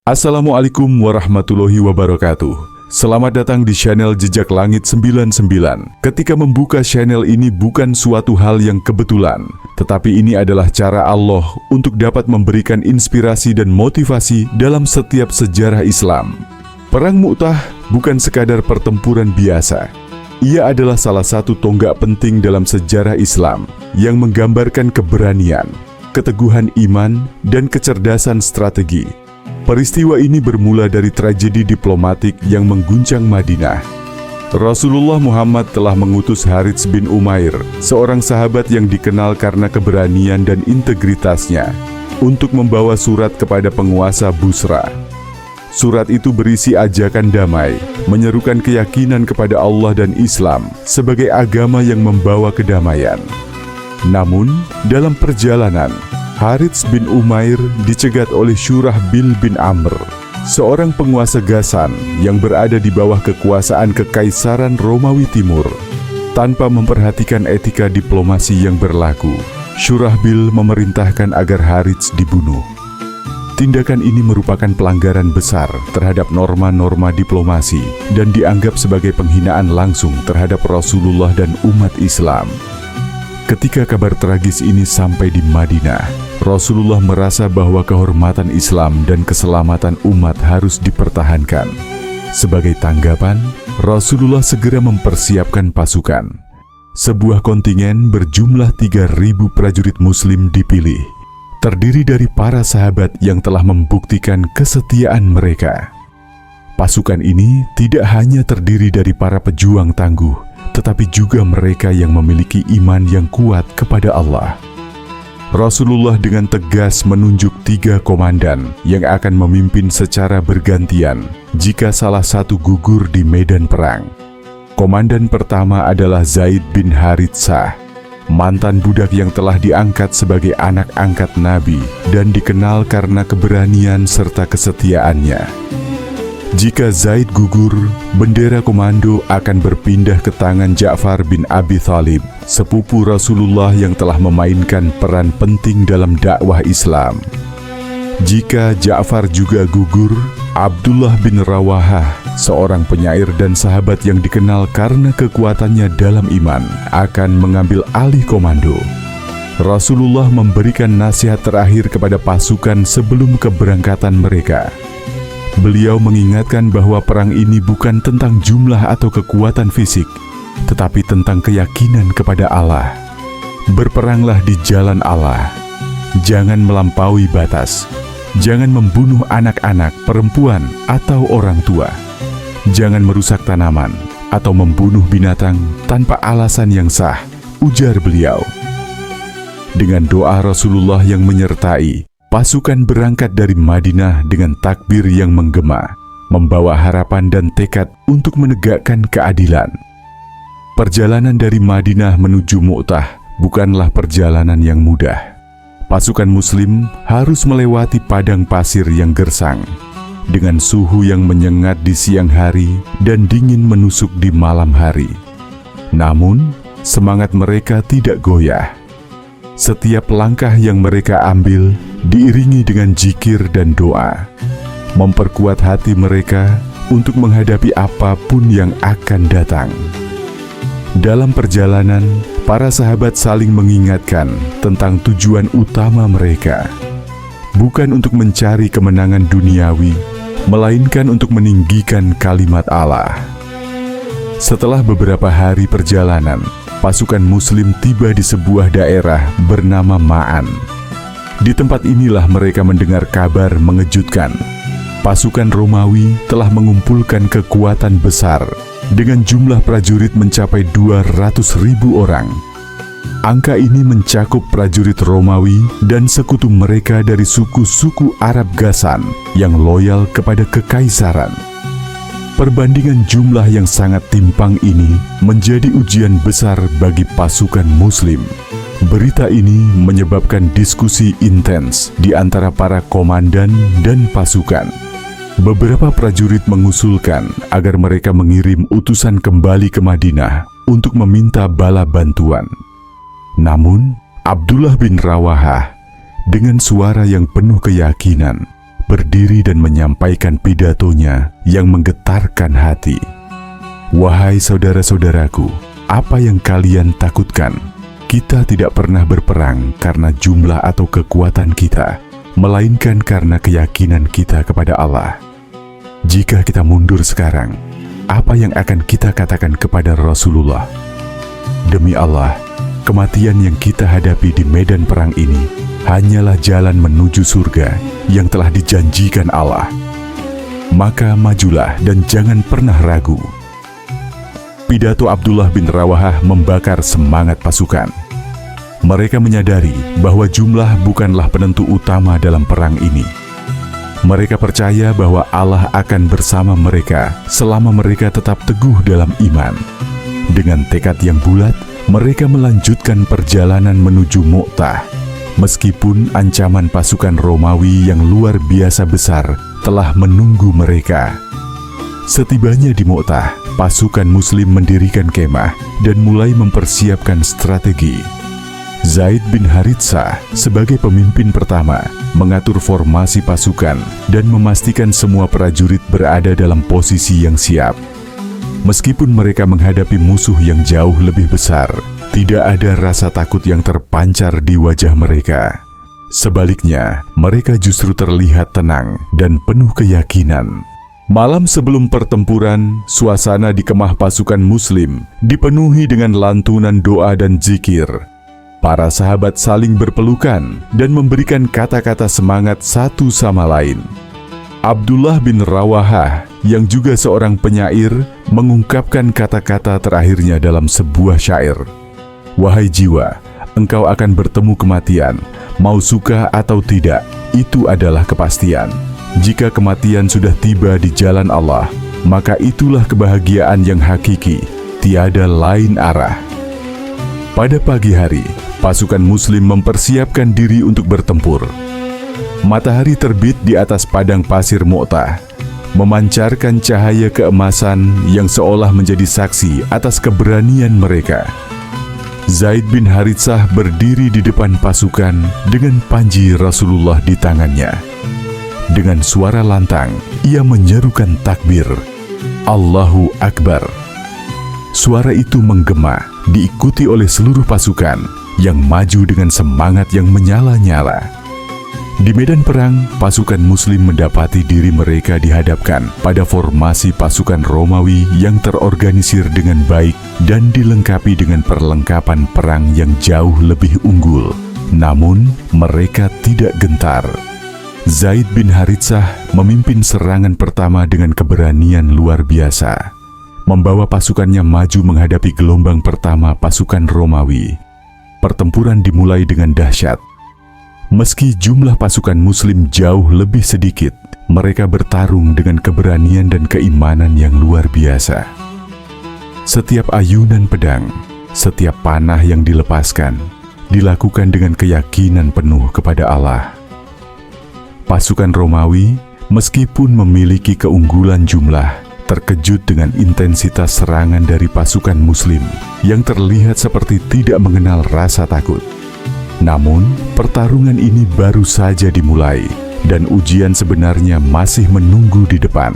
Assalamualaikum warahmatullahi wabarakatuh. Selamat datang di channel Jejak Langit 99. Ketika membuka channel ini bukan suatu hal yang kebetulan, tetapi ini adalah cara Allah untuk dapat memberikan inspirasi dan motivasi dalam setiap sejarah Islam. Perang Mu'tah bukan sekadar pertempuran biasa. Ia adalah salah satu tonggak penting dalam sejarah Islam yang menggambarkan keberanian, keteguhan iman, dan kecerdasan strategi. Peristiwa ini bermula dari tragedi diplomatik yang mengguncang Madinah. Rasulullah Muhammad telah mengutus Harits bin Umair, seorang sahabat yang dikenal karena keberanian dan integritasnya, untuk membawa surat kepada penguasa Busra. Surat itu berisi ajakan damai, menyerukan keyakinan kepada Allah dan Islam sebagai agama yang membawa kedamaian. Namun, dalam perjalanan, Harits bin Umair dicegat oleh Syurahbil bin Amr, seorang penguasa Ghassan yang berada di bawah kekuasaan Kekaisaran Romawi Timur. Tanpa memperhatikan etika diplomasi yang berlaku, Syurahbil memerintahkan agar Harits dibunuh. Tindakan ini merupakan pelanggaran besar terhadap norma-norma diplomasi dan dianggap sebagai penghinaan langsung terhadap Rasulullah dan umat Islam. Ketika kabar tragis ini sampai di Madinah, Rasulullah merasa bahwa kehormatan Islam dan keselamatan umat harus dipertahankan. Sebagai tanggapan, Rasulullah segera mempersiapkan pasukan. Sebuah kontingen berjumlah 3.000 prajurit Muslim dipilih, terdiri dari para sahabat yang telah membuktikan kesetiaan mereka. Pasukan ini tidak hanya terdiri dari para pejuang tangguh, tetapi juga mereka yang memiliki iman yang kuat kepada Allah. Rasulullah dengan tegas menunjuk 3 komandan yang akan memimpin secara bergantian jika salah satu gugur di medan perang. Komandan pertama adalah Zaid bin Haritsah, mantan budak yang telah diangkat sebagai anak angkat Nabi dan dikenal karena keberanian serta kesetiaannya. Jika Zaid gugur, bendera komando akan berpindah ke tangan Ja'far bin Abi Thalib, sepupu Rasulullah yang telah memainkan peran penting dalam dakwah Islam. Jika Ja'far juga gugur, Abdullah bin Rawahah, seorang penyair dan sahabat yang dikenal karena kekuatannya dalam iman, akan mengambil alih komando. Rasulullah memberikan nasihat terakhir kepada pasukan sebelum keberangkatan mereka. Beliau mengingatkan bahwa perang ini bukan tentang jumlah atau kekuatan fisik, tetapi tentang keyakinan kepada Allah. Berperanglah di jalan Allah. Jangan melampaui batas. Jangan membunuh anak-anak, perempuan, atau orang tua. Jangan merusak tanaman atau membunuh binatang tanpa alasan yang sah, ujar beliau. Dengan doa Rasulullah yang menyertai, pasukan berangkat dari Madinah dengan takbir yang menggema, membawa harapan dan tekad untuk menegakkan keadilan. Perjalanan dari Madinah menuju Mu'tah bukanlah perjalanan yang mudah. Pasukan Muslim harus melewati padang pasir yang gersang, dengan suhu yang menyengat di siang hari dan dingin menusuk di malam hari. Namun, semangat mereka tidak goyah. Setiap langkah yang mereka ambil diiringi dengan zikir dan doa, memperkuat hati mereka untuk menghadapi apapun yang akan datang. Dalam perjalanan, para sahabat saling mengingatkan tentang tujuan utama mereka, bukan untuk mencari kemenangan duniawi, melainkan untuk meninggikan kalimat Allah. Setelah beberapa hari perjalanan, pasukan Muslim tiba di sebuah daerah bernama Ma'an. Di tempat inilah mereka mendengar kabar mengejutkan. Pasukan Romawi telah mengumpulkan kekuatan besar dengan jumlah prajurit mencapai 200.000 orang. Angka ini mencakup prajurit Romawi dan sekutu mereka dari suku-suku Arab Ghassan yang loyal kepada kekaisaran. Perbandingan jumlah yang sangat timpang ini menjadi ujian besar bagi pasukan Muslim. Berita ini menyebabkan diskusi intens di antara para komandan dan pasukan. Beberapa prajurit mengusulkan agar mereka mengirim utusan kembali ke Madinah untuk meminta bala bantuan. Namun, Abdullah bin Rawahah dengan suara yang penuh keyakinan berdiri dan menyampaikan pidatonya yang menggetarkan hati. Wahai saudara-saudaraku, apa yang kalian takutkan? Kita tidak pernah berperang karena jumlah atau kekuatan kita, melainkan karena keyakinan kita kepada Allah. Jika kita mundur sekarang, apa yang akan kita katakan kepada Rasulullah? Demi Allah, kematian yang kita hadapi di medan perang ini hanyalah jalan menuju surga yang telah dijanjikan Allah. Maka majulah dan jangan pernah ragu. Pidato Abdullah bin Rawahah membakar semangat pasukan. Mereka menyadari bahwa jumlah bukanlah penentu utama dalam perang ini. Mereka percaya bahwa Allah akan bersama mereka selama mereka tetap teguh dalam iman. Dengan tekad yang bulat, mereka melanjutkan perjalanan menuju Mu'tah. Meskipun ancaman pasukan Romawi yang luar biasa besar telah menunggu mereka. Setibanya di Mu'tah, pasukan Muslim mendirikan kemah dan mulai mempersiapkan strategi. Zaid bin Haritsah sebagai pemimpin pertama mengatur formasi pasukan dan memastikan semua prajurit berada dalam posisi yang siap. Meskipun mereka menghadapi musuh yang jauh lebih besar, tidak ada rasa takut yang terpancar di wajah mereka. Sebaliknya, mereka justru terlihat tenang dan penuh keyakinan. Malam sebelum pertempuran, suasana di kemah pasukan Muslim dipenuhi dengan lantunan doa dan zikir. Para sahabat saling berpelukan dan memberikan kata-kata semangat satu sama lain. Abdullah bin Rawahah, yang juga seorang penyair, mengungkapkan kata-kata terakhirnya dalam sebuah syair. Wahai jiwa, engkau akan bertemu kematian, mau suka atau tidak, itu adalah kepastian. Jika kematian sudah tiba di jalan Allah, maka itulah kebahagiaan yang hakiki, tiada lain arah. Pada pagi hari, pasukan Muslim mempersiapkan diri untuk bertempur. Matahari terbit di atas padang pasir Mu'tah, memancarkan cahaya keemasan yang seolah menjadi saksi atas keberanian mereka. Zaid bin Haritsah berdiri di depan pasukan dengan panji Rasulullah di tangannya. Dengan suara lantang, ia menyerukan takbir, Allahu Akbar. Suara itu menggema, diikuti oleh seluruh pasukan yang maju dengan semangat yang menyala-nyala. Di medan perang, pasukan Muslim mendapati diri mereka dihadapkan pada formasi pasukan Romawi yang terorganisir dengan baik dan dilengkapi dengan perlengkapan perang yang jauh lebih unggul. Namun, mereka tidak gentar. Zaid bin Haritsah memimpin serangan pertama dengan keberanian luar biasa, membawa pasukannya maju menghadapi gelombang pertama pasukan Romawi. Pertempuran dimulai dengan dahsyat. Meski jumlah pasukan Muslim jauh lebih sedikit, mereka bertarung dengan keberanian dan keimanan yang luar biasa. Setiap ayunan pedang, setiap panah yang dilepaskan, dilakukan dengan keyakinan penuh kepada Allah. Pasukan Romawi, meskipun memiliki keunggulan jumlah, terkejut dengan intensitas serangan dari pasukan Muslim yang terlihat seperti tidak mengenal rasa takut. Namun, pertarungan ini baru saja dimulai, dan ujian sebenarnya masih menunggu di depan.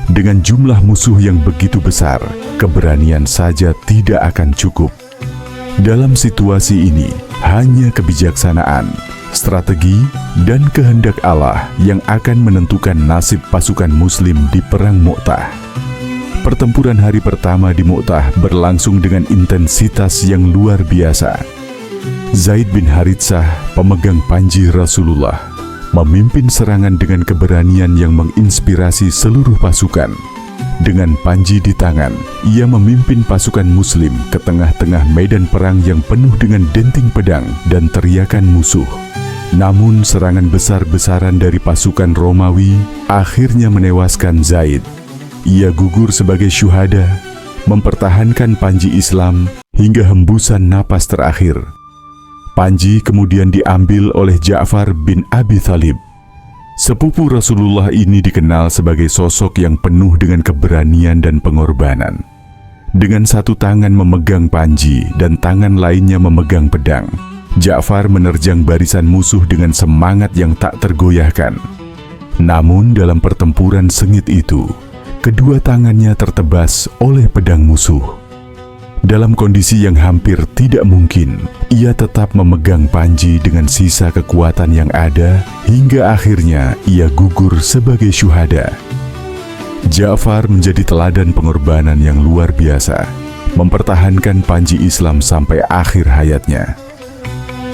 Dengan jumlah musuh yang begitu besar, keberanian saja tidak akan cukup. Dalam situasi ini, hanya kebijaksanaan, strategi, dan kehendak Allah yang akan menentukan nasib pasukan Muslim di Perang Mu'tah. Pertempuran hari pertama di Mu'tah berlangsung dengan intensitas yang luar biasa. Zaid bin Haritsah, pemegang panji Rasulullah, memimpin serangan dengan keberanian yang menginspirasi seluruh pasukan. Dengan panji di tangan, ia memimpin pasukan Muslim ke tengah-tengah medan perang yang penuh dengan denting pedang dan teriakan musuh. Namun serangan besar-besaran dari pasukan Romawi akhirnya menewaskan Zaid. Ia gugur sebagai syuhada, mempertahankan panji Islam hingga hembusan napas terakhir. Panji kemudian diambil oleh Ja'far bin Abi Thalib. Sepupu Rasulullah ini dikenal sebagai sosok yang penuh dengan keberanian dan pengorbanan. Dengan satu tangan memegang panji dan tangan lainnya memegang pedang, Ja'far menerjang barisan musuh dengan semangat yang tak tergoyahkan. Namun dalam pertempuran sengit itu, kedua tangannya tertebas oleh pedang musuh. Dalam kondisi yang hampir tidak mungkin, ia tetap memegang panji dengan sisa kekuatan yang ada hingga akhirnya ia gugur sebagai syuhada. Ja'far menjadi teladan pengorbanan yang luar biasa, mempertahankan panji Islam sampai akhir hayatnya.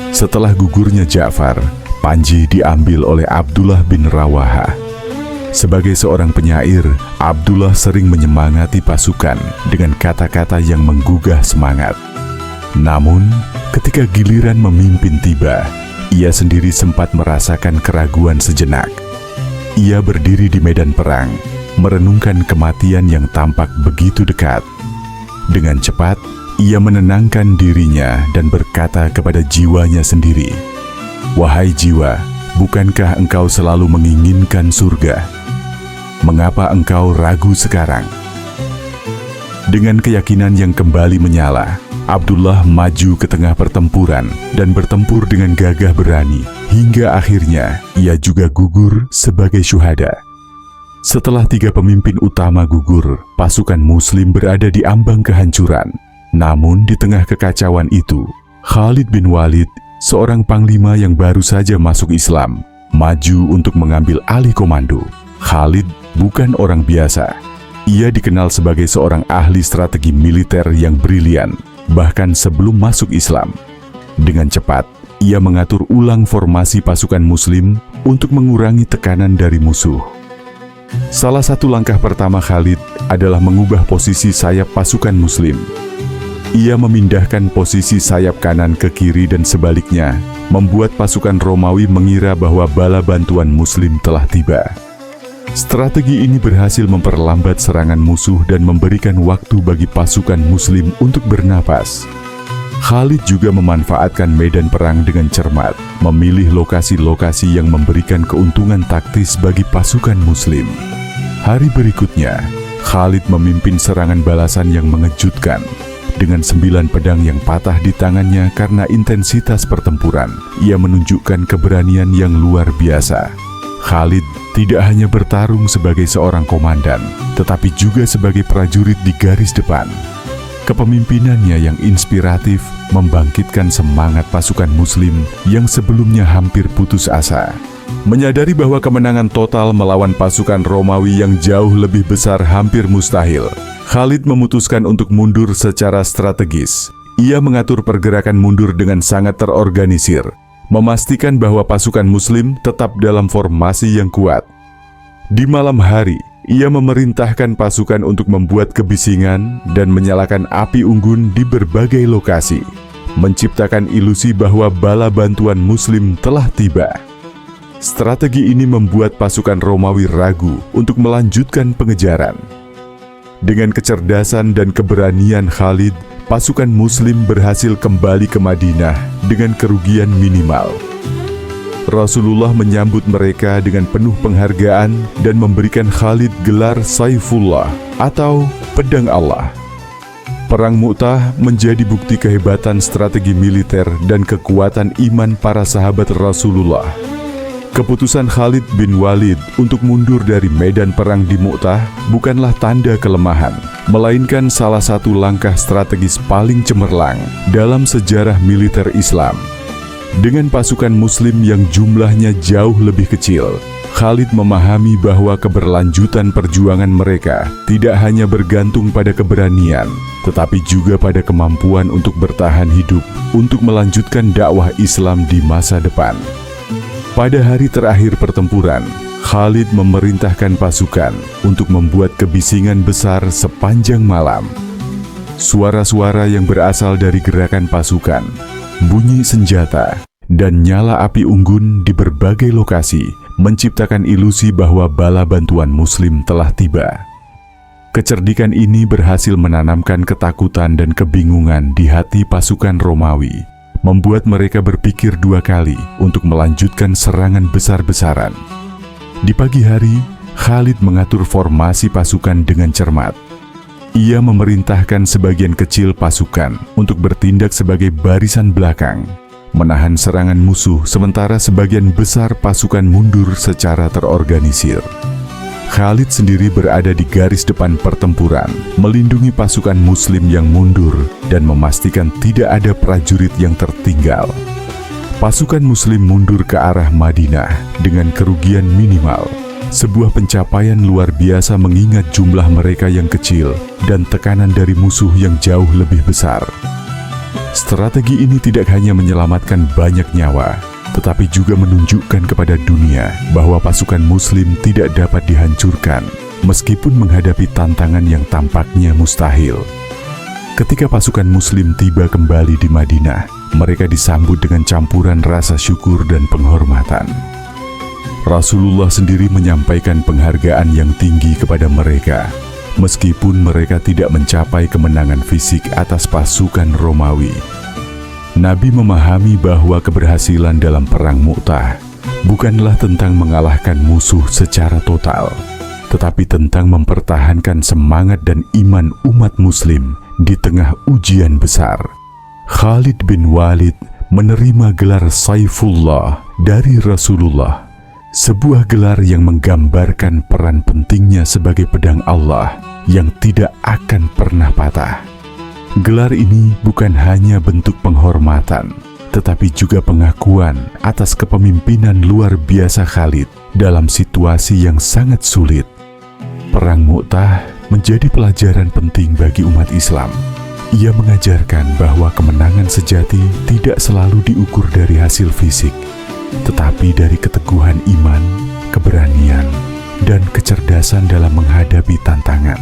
Setelah gugurnya Ja'far, panji diambil oleh Abdullah bin Rawaha. Sebagai seorang penyair, Abdullah sering menyemangati pasukan dengan kata-kata yang menggugah semangat. Namun, ketika giliran memimpin tiba, ia sendiri sempat merasakan keraguan sejenak. Ia berdiri di medan perang, merenungkan kematian yang tampak begitu dekat. Dengan cepat, ia menenangkan dirinya dan berkata kepada jiwanya sendiri, "Wahai jiwa, bukankah engkau selalu menginginkan surga? Mengapa engkau ragu sekarang?" Dengan keyakinan yang kembali menyala, Abdullah maju ke tengah pertempuran dan bertempur dengan gagah berani, hingga akhirnya ia juga gugur sebagai syuhada. Setelah 3 pemimpin utama gugur, pasukan Muslim berada di ambang kehancuran. Namun di tengah kekacauan itu, Khalid bin Walid, seorang panglima yang baru saja masuk Islam, maju untuk mengambil alih komando. Khalid bukan orang biasa. Ia dikenal sebagai seorang ahli strategi militer yang brilian, bahkan sebelum masuk Islam. Dengan cepat, ia mengatur ulang formasi pasukan Muslim untuk mengurangi tekanan dari musuh. Salah satu langkah pertama Khalid adalah mengubah posisi sayap pasukan Muslim. Ia memindahkan posisi sayap kanan ke kiri dan sebaliknya, membuat pasukan Romawi mengira bahwa bala bantuan Muslim telah tiba. Strategi ini berhasil memperlambat serangan musuh dan memberikan waktu bagi pasukan Muslim untuk bernapas. Khalid juga memanfaatkan medan perang dengan cermat, memilih lokasi-lokasi yang memberikan keuntungan taktis bagi pasukan Muslim. Hari berikutnya, Khalid memimpin serangan balasan yang mengejutkan. Dengan 9 pedang yang patah di tangannya karena intensitas pertempuran, ia menunjukkan keberanian yang luar biasa. Khalid tidak hanya bertarung sebagai seorang komandan, tetapi juga sebagai prajurit di garis depan. Kepemimpinannya yang inspiratif membangkitkan semangat pasukan Muslim yang sebelumnya hampir putus asa. Menyadari bahwa kemenangan total melawan pasukan Romawi yang jauh lebih besar hampir mustahil, Khalid memutuskan untuk mundur secara strategis. Ia mengatur pergerakan mundur dengan sangat terorganisir, memastikan bahwa pasukan Muslim tetap dalam formasi yang kuat. Di malam hari, ia memerintahkan pasukan untuk membuat kebisingan dan menyalakan api unggun di berbagai lokasi, menciptakan ilusi bahwa bala bantuan Muslim telah tiba. Strategi ini membuat pasukan Romawi ragu untuk melanjutkan pengejaran. Dengan kecerdasan dan keberanian Khalid, pasukan Muslim berhasil kembali ke Madinah dengan kerugian minimal. Rasulullah menyambut mereka dengan penuh penghargaan dan memberikan Khalid gelar Saifullah atau Pedang Allah. Perang Mu'tah menjadi bukti kehebatan strategi militer dan kekuatan iman para sahabat Rasulullah. Keputusan Khalid bin Walid untuk mundur dari medan perang di Mu'tah bukanlah tanda kelemahan, melainkan salah satu langkah strategis paling cemerlang dalam sejarah militer Islam. Dengan pasukan Muslim yang jumlahnya jauh lebih kecil, Khalid memahami bahwa keberlanjutan perjuangan mereka tidak hanya bergantung pada keberanian, tetapi juga pada kemampuan untuk bertahan hidup untuk melanjutkan dakwah Islam di masa depan. Pada hari terakhir pertempuran, Khalid memerintahkan pasukan untuk membuat kebisingan besar sepanjang malam. Suara-suara yang berasal dari gerakan pasukan, bunyi senjata, dan nyala api unggun di berbagai lokasi menciptakan ilusi bahwa bala bantuan Muslim telah tiba. Kecerdikan ini berhasil menanamkan ketakutan dan kebingungan di hati pasukan Romawi, membuat mereka berpikir 2 kali untuk melanjutkan serangan besar-besaran. Di pagi hari, Khalid mengatur formasi pasukan dengan cermat. Ia memerintahkan sebagian kecil pasukan untuk bertindak sebagai barisan belakang, menahan serangan musuh sementara sebagian besar pasukan mundur secara terorganisir. Khalid sendiri berada di garis depan pertempuran, melindungi pasukan Muslim yang mundur dan memastikan tidak ada prajurit yang tertinggal. Pasukan Muslim mundur ke arah Madinah dengan kerugian minimal, sebuah pencapaian luar biasa mengingat jumlah mereka yang kecil dan tekanan dari musuh yang jauh lebih besar. Strategi ini tidak hanya menyelamatkan banyak nyawa, tetapi juga menunjukkan kepada dunia bahwa pasukan Muslim tidak dapat dihancurkan meskipun menghadapi tantangan yang tampaknya mustahil. Ketika pasukan Muslim tiba kembali di Madinah, mereka disambut dengan campuran rasa syukur dan penghormatan. Rasulullah sendiri menyampaikan penghargaan yang tinggi kepada mereka, meskipun mereka tidak mencapai kemenangan fisik atas pasukan Romawi. Nabi memahami bahwa keberhasilan dalam Perang Mu'tah bukanlah tentang mengalahkan musuh secara total, tetapi tentang mempertahankan semangat dan iman umat Muslim di tengah ujian besar. Khalid bin Walid menerima gelar Saifullah dari Rasulullah, sebuah gelar yang menggambarkan peran pentingnya sebagai pedang Allah yang tidak akan pernah patah. Gelar ini bukan hanya bentuk penghormatan, tetapi juga pengakuan atas kepemimpinan luar biasa Khalid dalam situasi yang sangat sulit. Perang Mu'tah menjadi pelajaran penting bagi umat Islam. Ia mengajarkan bahwa kemenangan sejati tidak selalu diukur dari hasil fisik, tetapi dari keteguhan iman, keberanian, dan kecerdasan dalam menghadapi tantangan.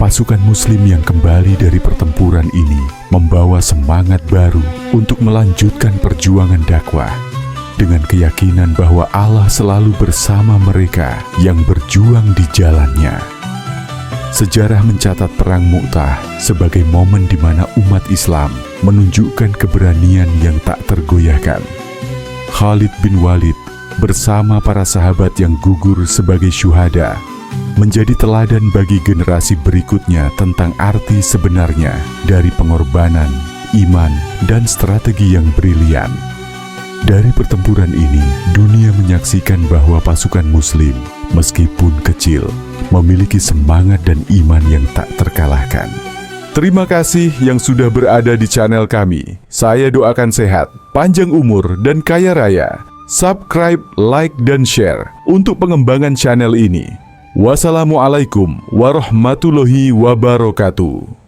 Pasukan Muslim yang kembali dari pertempuran ini membawa semangat baru untuk melanjutkan perjuangan dakwah, dengan keyakinan bahwa Allah selalu bersama mereka yang berjuang di jalannya. Sejarah mencatat Perang Mu'tah sebagai momen di mana umat Islam menunjukkan keberanian yang tak tergoyahkan. Khalid bin Walid bersama para sahabat yang gugur sebagai syuhada menjadi teladan bagi generasi berikutnya tentang arti sebenarnya dari pengorbanan, iman, dan strategi yang brilian. Dari pertempuran ini, dunia menyaksikan bahwa pasukan Muslim, meskipun kecil, memiliki semangat dan iman yang tak terkalahkan. Terima kasih yang sudah berada di channel kami. Saya doakan sehat, panjang umur, dan kaya raya. Subscribe, like, dan share untuk pengembangan channel ini. Wassalamualaikum warahmatullahi wabarakatuh.